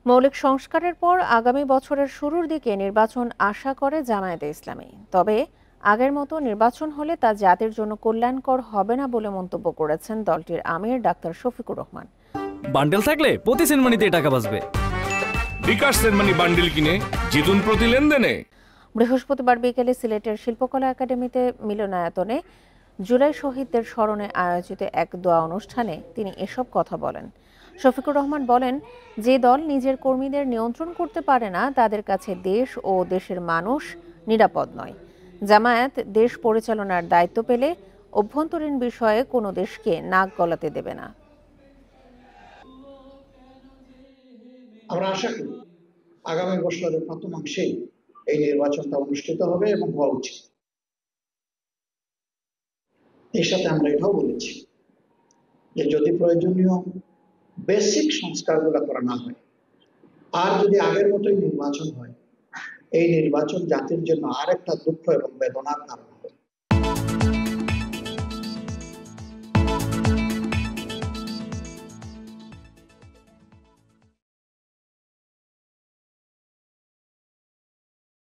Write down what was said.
মৌলিক সংস্কারের পর আগামী বছরের শুরুর দিকে নির্বাচন আশা করে জামায়াতে ইসলামী। তবে আগের মতো নির্বাচন হলে তা জাতির জন্য কল্যাণকর হবে না বলে মন্তব্য করেছেন দলটির আমির ডাক্তার শফিকুর রহমান। বান্ডেল থাকলে প্রতি সেনমানিতে টাকা বাঁচবে। বিকাশ সেনমানি বান্ডেল কিনে জিতুন প্রতি লেনদেনে। বৃহস্পতিবার বিকেলে সিলেটের শিল্পকলা একাডেমিতে মিলনায়তনে জুলাই শহীদদের স্মরণে আয়োজিত এক দোয়া অনুষ্ঠানে তিনি এসব কথা বলেন। শফিকুর রহমান বলেন, যে দল নিজের কর্মীদের নিয়ন্ত্রণ করতে পারে না তাদের কাছে দেশ ও দেশের মানুষ নিরাপদ নয়। জামায়াত দেশ পরিচালনার দায়িত্ব পেলে অভ্যন্তরীণ বিষয়ে কোনো দেশকে নাক গলাতে দেবে না। আমরা আশা করি আগামী বছরের প্রথমাংশে এই নির্বাচনটা অনুষ্ঠিত হবে এবং হওয়া উচিত। এর সাথে আমরা এটাও বলেছি যে যদি প্রয়োজনীয় বেসিক সংস্কারগুলো করা না হয় আর যদি আগের মতোই নির্বাচন হয়, এই নির্বাচন জাতির জন্য আরেকটা দুঃখ এবং বেদনার কারণ।